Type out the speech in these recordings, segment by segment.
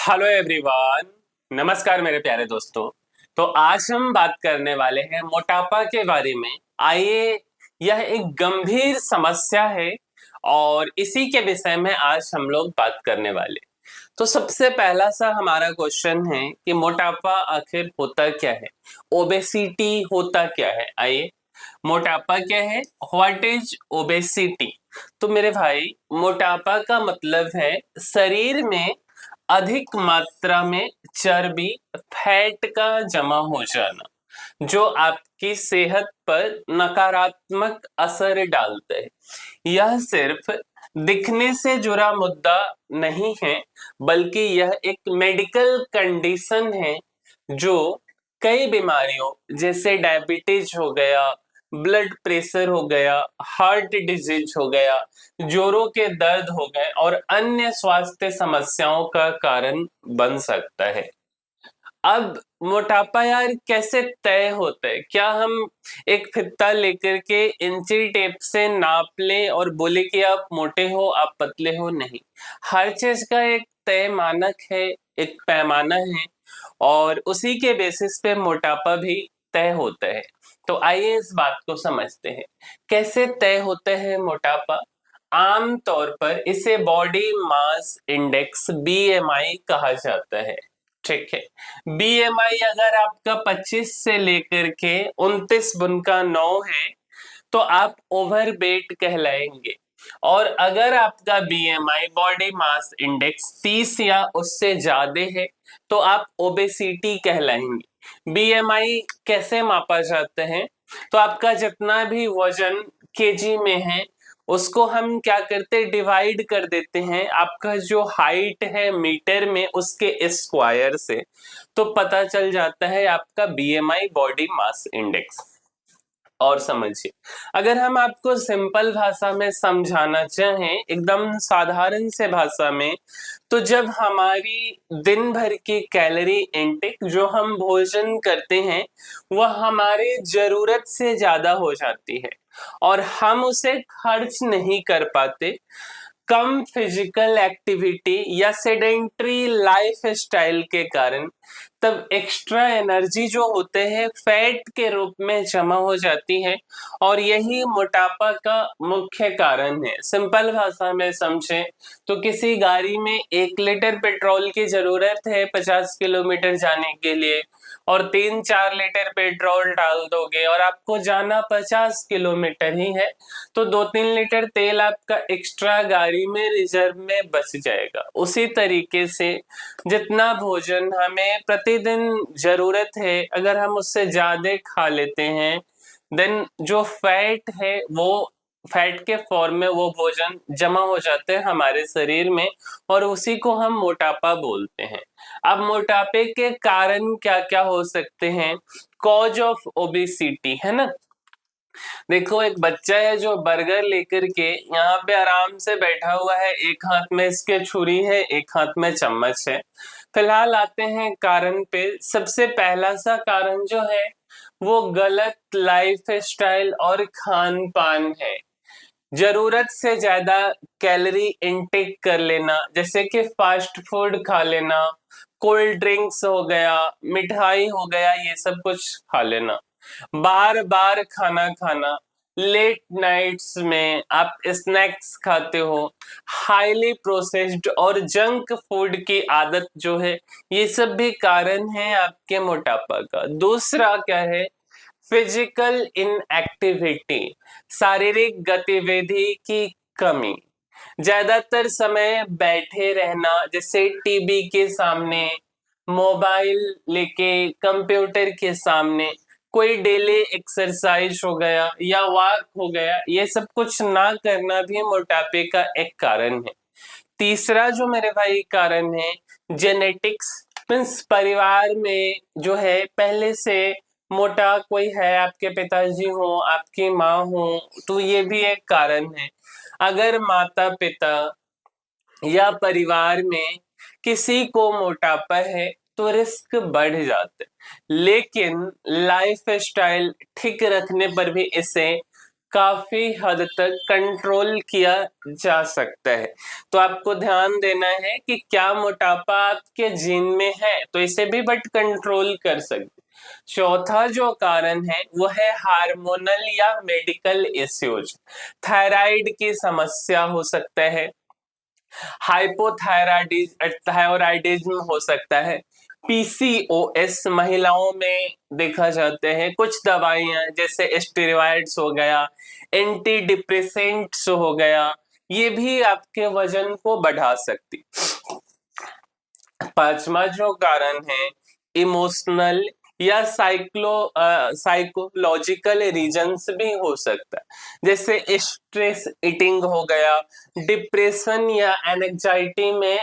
Hello everyone. नमस्कार मेरे प्यारे दोस्तों। तो आज हम बात करने वाले हैं मोटापा के बारे में। आइए, यह एक गंभीर समस्या है और इसी के विषय में आज हम लोग बात करने वाले। तो सबसे पहला सा हमारा क्वेश्चन है कि मोटापा आखिर होता क्या है, ओबेसिटी होता क्या है। आइए, मोटापा क्या है, व्हाट इज ओबेसिटी। तो मेरे भाई, मोटापा का मतलब है शरीर में अधिक मात्रा में चर्बी, फैट का जमा हो जाना जो आपकी सेहत पर नकारात्मक असर डालता है। यह सिर्फ दिखने से जुड़ा मुद्दा नहीं है, बल्कि यह एक मेडिकल कंडीशन है जो कई बीमारियों जैसे डायबिटीज हो गया, ब्लड प्रेशर हो गया, हार्ट डिजीज हो गया, जोड़ों के दर्द हो गए और अन्य स्वास्थ्य समस्याओं का कारण बन सकता है। अब मोटापा यार कैसे तय होता है? क्या हम एक फित्ता लेकर के इंची टेप से नाप ले और बोले कि आप मोटे हो, आप पतले हो? नहीं, हर चीज का एक तय मानक है, एक पैमाना है और उसी के बेसिस पे मोटापा भी तय होता है। तो आइए इस बात को समझते हैं, कैसे तय होता है मोटापा। आम तौर पर इसे बॉडी मास इंडेक्स बीएमआई कहा जाता है। ठीक है, बीएमआई अगर आपका 25 से लेकर के 29 बुनका 9 है तो आप ओवरवेट कहलाएंगे, और अगर आपका बीएमआई बॉडी मास इंडेक्स 30 या उससे ज्यादा है तो आप ओबेसिटी कहलाएंगे। बीएमआई कैसे मापा जाता है? तो आपका जितना भी वजन केजी में है उसको हम क्या करते हैं, डिवाइड कर देते हैं आपका जो हाइट है मीटर में उसके स्क्वायर से, तो पता चल जाता है आपका बीएमआई बॉडी मास इंडेक्स। और समझिए, अगर हम आपको सिंपल भाषा में समझाना चाहें, एकदम साधारण से भाषा में, तो जब हमारी दिन भर की कैलोरी इनटेक जो हम भोजन करते हैं वह हमारे जरूरत से ज्यादा हो जाती है और हम उसे खर्च नहीं कर पाते, कम फिजिकल एक्टिविटी या सेडेंट्री लाइफ स्टाइल के कारण, तब एक्स्ट्रा एनर्जी जो होते हैं फैट के रूप में जमा हो जाती है और यही मोटापा का मुख्य कारण है। सिंपल भाषा में समझें तो किसी गाड़ी में 1 लीटर पेट्रोल की जरूरत है 50 किलोमीटर जाने के लिए, और 3-4 लीटर पेट्रोल डाल दोगे और आपको जाना 50 किलोमीटर ही है, तो 2-3 लीटर तेल आपका एक्स्ट्रा गाड़ी में रिजर्व में बच जाएगा। उसी तरीके से जितना भोजन हमें प्रतिदिन जरूरत है अगर हम उससे ज्यादा खा लेते हैं, देन जो फैट है वो फैट के फॉर्म में वो भोजन जमा हो जाते हैं हमारे शरीर में और उसी को हम मोटापा बोलते हैं। अब मोटापे के कारण क्या क्या हो सकते हैं? कॉज ऑफ ओबेसिटी है ना। देखो, एक बच्चा है जो बर्गर लेकर के यहाँ पे आराम से बैठा हुआ है, एक हाथ में इसके छुरी है, एक हाथ में चम्मच है। फिलहाल आते हैं कारण पे। सबसे पहला सा कारण जो है वो गलत लाइफ स्टाइल और खान पान है। जरूरत से ज्यादा कैलोरी इनटेक कर लेना, जैसे कि फास्ट फूड खा लेना, कोल्ड ड्रिंक्स हो गया, मिठाई हो गया, ये सब कुछ खा लेना, बार बार खाना खाना, लेट नाइट्स में आप स्नैक्स खाते हो, हाईली प्रोसेस्ड और जंक फूड की आदत जो है, ये सब भी कारण है आपके मोटापा का। दूसरा क्या है? फिजिकल इनएक्टिविटी, शारीरिक गतिविधि की कमी। ज्यादातर समय बैठे रहना, जैसे टीवी के सामने, मोबाइल लेके कंप्यूटर के सामने, कोई डेली एक्सरसाइज हो गया या वॉक हो गया, ये सब कुछ ना करना भी मोटापे का एक कारण है। तीसरा जो मेरे भाई कारण है, जेनेटिक्स, मीन्स परिवार में जो है पहले से मोटा कोई है, आपके पिताजी हो, आपकी माँ हो, तो ये भी एक कारण है। अगर माता पिता या परिवार में किसी को मोटापा है तो रिस्क बढ़ जाता है, लेकिन लाइफ स्टाइल ठीक रखने पर भी इसे काफी हद तक कंट्रोल किया जा सकता है। तो आपको ध्यान देना है कि क्या मोटापा आपके जीन में है, तो इसे भी बट कंट्रोल कर सकते। चौथा जो कारण है वो है हार्मोनल या मेडिकल इश्यूज। थायराइड की समस्या हो सकता है, थायराइडिज्म हो सकता है, पीसीओएस महिलाओं में देखा जाते हैं, कुछ दवाइयां जैसे स्टेरॉइड्स हो गया, एंटी डिप्रेसेंट्स हो गया, ये भी आपके वजन को बढ़ा सकती। पांचवा जो कारण है इमोशनल या साइकोलॉजिकल रीजंस भी हो सकता है, जैसे स्ट्रेस ईटिंग हो गया, डिप्रेशन या एंजाइटी में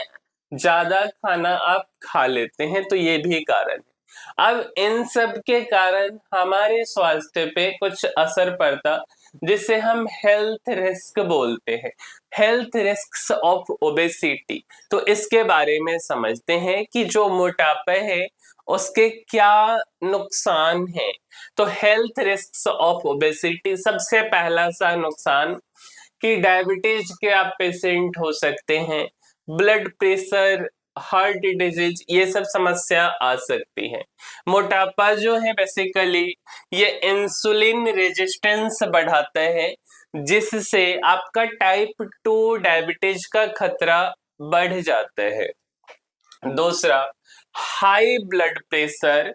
ज्यादा खाना आप खा लेते हैं, तो ये भी कारण है। अब इन सब के कारण हमारे स्वास्थ्य पे कुछ असर पड़ता, जिसे हम हेल्थ रिस्क बोलते हैं, हेल्थ रिस्क ऑफ ओबेसिटी। तो इसके बारे में समझते हैं कि जो मोटापा है उसके क्या नुकसान है। तो हेल्थ रिस्क ऑफ ओबेसिटी, सबसे पहला सा नुकसान कि डायबिटीज के आप पेशेंट हो सकते हैं, ब्लड प्रेशर, हार्ट डिजीज, ये सब समस्या आ सकती है। मोटापा जो है बेसिकली ये इंसुलिन रेजिस्टेंस बढ़ाता है, जिससे आपका टाइप 2 डायबिटीज का खतरा बढ़ जाता है। दूसरा, हाई ब्लड प्रेशर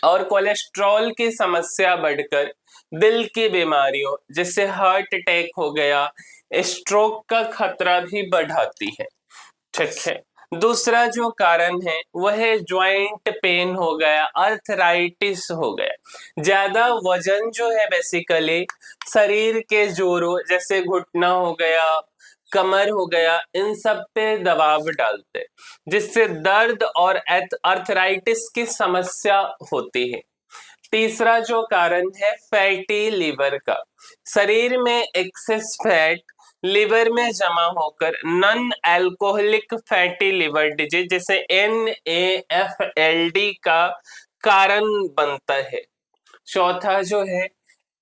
और कोलेस्ट्रॉल की समस्या बढ़कर दिल की बीमारियों जैसे हार्ट अटैक हो गया, स्ट्रोक का खतरा भी बढ़ाती है। ठीक है। दूसरा जो कारण है वह है ज्वाइंट पेन हो गया, अर्थराइटिस हो गया। ज्यादा वजन जो है बेसिकली शरीर के जोड़ों जैसे घुटना हो गया, कमर हो गया, इन सब पे दबाव डालते, जिससे दर्द और अर्थराइटिस की समस्या होती है। तीसरा जो कारण है फैटी लिवर का, शरीर में एक्सेस फैट लिवर में जमा होकर non alcoholic fatty liver disease जैसे NAFLD का कारण बनता है। चौथा जो है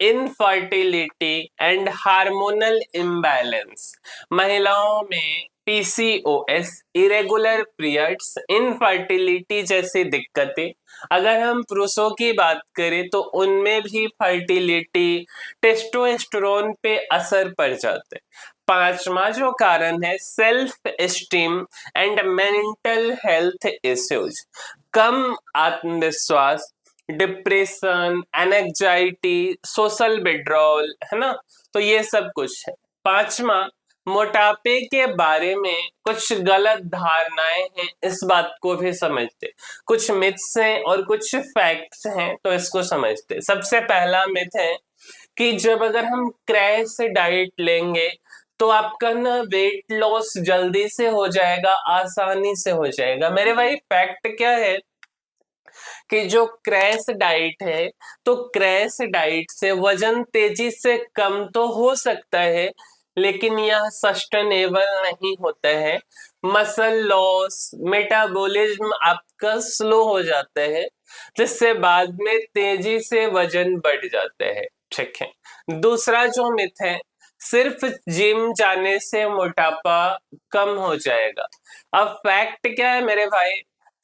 इनफर्टिलिटी एंड हार्मोनल इम्बैलेंस, महिलाओं में PCOS, इरेगुलर पीरियड्स, इनफर्टिलिटी जैसी दिक्कतें। अगर हम पुरुषों की बात करें तो उनमें भी फर्टिलिटी, टेस्टोस्टेरोन पे असर पड़ जाता है। पांचवा जो कारण है self esteem and mental health issues, कम आत्मविश्वास, डिप्रेशन, एनेक्जाइटी, सोशल विड्रॉल, है ना, तो ये सब कुछ है। पांचवा, मोटापे के बारे में कुछ गलत धारणाएं हैं, इस बात को भी समझते, कुछ मिथ्स हैं और कुछ फैक्ट्स हैं, तो इसको समझते। सबसे पहला मिथ है कि जब अगर हम क्रैश डाइट लेंगे तो आपका ना वेट लॉस जल्दी से हो जाएगा, आसानी से हो जाएगा। मेरे भाई फैक्ट क्या है कि जो क्रैश डाइट है, तो क्रैश डाइट से वजन तेजी से कम तो हो सकता है, लेकिन यह सस्टेनेबल नहीं होता है। मसल लॉस, मेटाबॉलिज्म आपका स्लो हो जाता है, जिससे बाद में तेजी से वजन बढ़ जाता है। ठीक है। दूसरा जो मिथ है, सिर्फ जिम जाने से मोटापा कम हो जाएगा। अब फैक्ट क्या है मेरे भाई,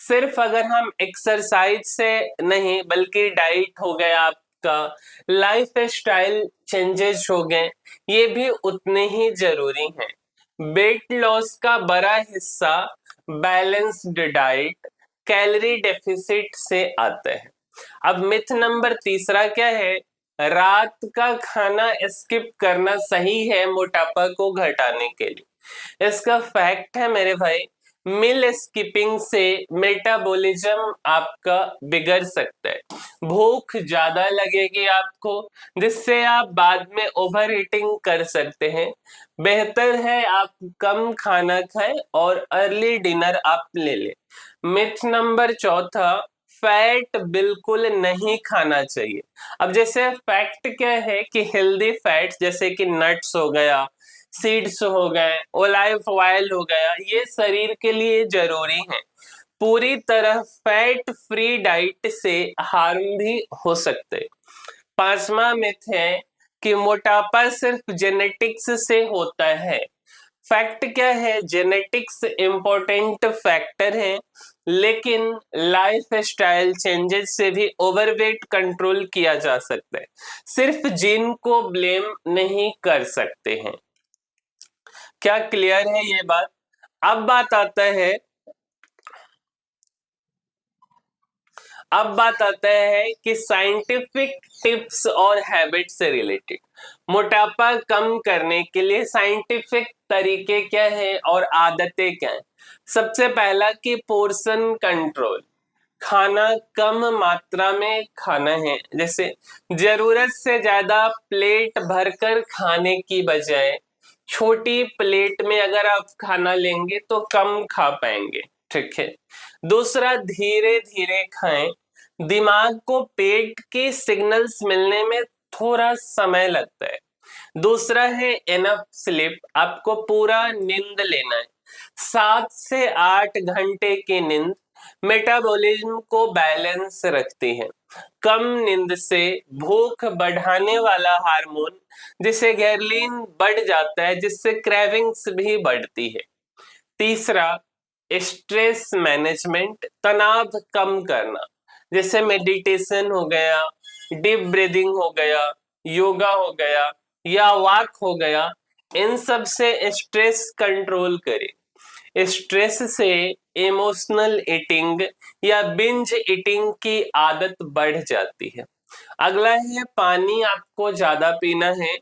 सिर्फ अगर हम एक्सरसाइज से नहीं बल्कि डाइट हो गया आपका, लाइफ स्टाइल चेंजेस हो गए, ये भी उतने ही जरूरी हैं। वेट लॉस का बड़ा हिस्सा बैलेंस्ड डाइट, कैलोरी डेफिसिट से आता है। अब मिथ नंबर तीसरा क्या है, रात का खाना स्किप करना सही है मोटापा को घटाने के लिए। इसका फैक्ट है मेरे भाई, मील स्किपिंग से मेटाबॉलिज्म आपका बिगड़ सकता है, भूख ज्यादा लगेगी आपको, जिससे आप बाद में ओवर ईटिंग कर सकते हैं। बेहतर है आप कम खाना खाएं और अर्ली डिनर आप ले लें। मिथ नंबर चौथा, फैट बिल्कुल नहीं खाना चाहिए। अब जैसे फैक्ट क्या है कि हेल्दी फैट्स जैसे कि नट्स हो गया, सीड्स हो गए, ओलिव ऑयल हो गया, ये शरीर के लिए जरूरी है। पूरी तरह फैट फ्री डाइट से हार्म भी हो सकते। पांचवा मिथ है कि मोटापा सिर्फ जेनेटिक्स से होता है। फैक्ट क्या है, जेनेटिक्स इंपॉर्टेंट फैक्टर है, लेकिन लाइफ स्टाइल चेंजेस से भी ओवरवेट कंट्रोल किया जा सकता है। सिर्फ जीन को ब्लेम नहीं कर सकते हैं। क्या क्लियर है ये बात? अब बात आता है कि साइंटिफिक टिप्स और हैबिट से रिलेटेड मोटापा कम करने के लिए साइंटिफिक तरीके क्या है और आदतें क्या है। सबसे पहला कि पोर्शन कंट्रोल, खाना कम मात्रा में खाना है। जैसे जरूरत से ज्यादा प्लेट भरकर खाने की बजाय छोटी प्लेट में अगर आप खाना लेंगे तो कम खा पाएंगे। ठीक है। दूसरा, धीरे धीरे खाएं। दिमाग को पेट के सिग्नल्स मिलने में थोड़ा समय लगता है। दूसरा है इनफ स्लीप, आपको पूरा नींद लेना है। 7 से 8 घंटे की नींद मेटाबॉलिज्म को बैलेंस रखती है। कम नींद से भूख बढ़ाने वाला हार्मोन जिसे ग्रेलिन बढ़ जाता है, जिससे क्रेविंग्स भी बढ़ती है। तीसरा, स्ट्रेस मैनेजमेंट, तनाव कम करना, जैसे मेडिटेशन हो गया, डीप ब्रीदिंग हो गया, योगा हो गया या वॉक हो गया। इन सब से स्ट्रेस कंट्रोल करें। स्ट्रेस से इमोशनल ईटिंग या बिंज ईटिंग की आदत बढ़ जाती है। अगला है पानी, आपको ज्यादा पीना है।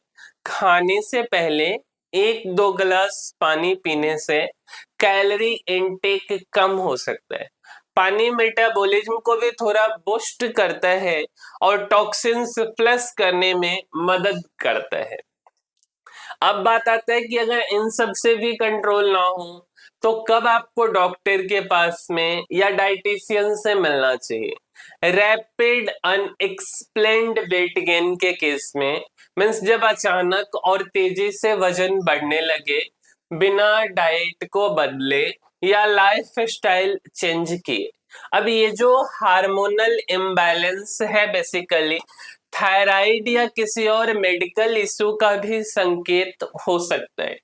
खाने से पहले 1-2 गिलास पानी पीने से कैलोरी इनटेक कम हो सकता है। पानी मेटाबॉलिज्म को भी थोड़ा बूस्ट करता है और टॉक्सिन्स फ्लश करने में मदद करता है। अब बात आता है कि अगर इन सब से भी कंट्रोल ना हो तो कब आपको डॉक्टर के पास में या डाइटिशियन से मिलना चाहिए। रैपिड अनएक्सप्लेन्ड वेट गेन के केस में, मीन्स जब अचानक और तेजी से वजन बढ़ने लगे बिना डाइट को बदले या लाइफ स्टाइल चेंज किए। अब ये जो हार्मोनल इम्बैलेंस है बेसिकली थायराइड या किसी और मेडिकल इशू का भी संकेत हो सकता है।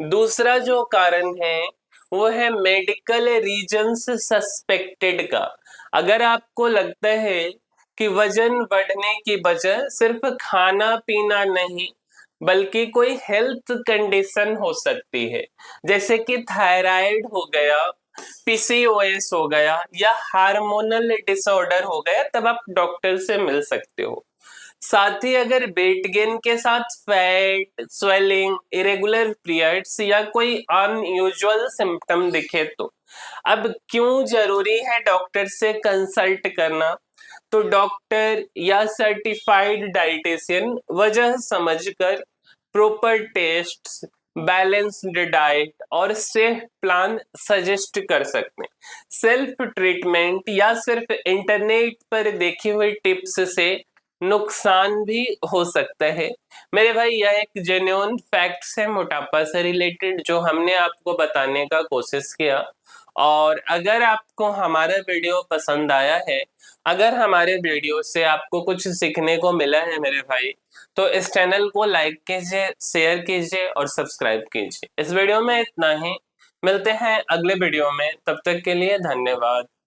दूसरा जो कारण है वो है मेडिकल रीजंस सस्पेक्टेड का। अगर आपको लगता है कि वजन बढ़ने की वजह सिर्फ खाना पीना नहीं बल्कि कोई हेल्थ कंडीशन हो सकती है, जैसे कि थायराइड हो गया, पीसीओएस हो गया या हार्मोनल डिसऑर्डर हो गया, तब आप डॉक्टर से मिल सकते हो। साथ ही अगर वेट गेन के साथ फैट, स्वेलिंग, इरेगुलर पीरियड्स या कोई अनयूजुअल सिम्टम दिखे तो अब क्यों जरूरी है डॉक्टर से कंसल्ट करना। तो डॉक्टर या सर्टिफाइड डाइटिशियन वजह समझकर प्रॉपर टेस्ट, बैलेंस्ड डाइट और सेफ प्लान सजेस्ट कर सकते हैं। सेल्फ ट्रीटमेंट या सिर्फ इंटरनेट पर देखी हुई टिप्स से नुकसान भी हो सकता है। मेरे भाई यह एक जेन्युइन फैक्ट्स है मोटापा से रिलेटेड जो हमने आपको बताने का कोशिश किया। और अगर आपको हमारा वीडियो पसंद आया है, अगर हमारे वीडियो से आपको कुछ सीखने को मिला है मेरे भाई, तो इस चैनल को लाइक कीजिए, शेयर कीजिए और सब्सक्राइब कीजिए। इस वीडियो में इतना ही, मिलते हैं अगले वीडियो में, तब तक के लिए धन्यवाद।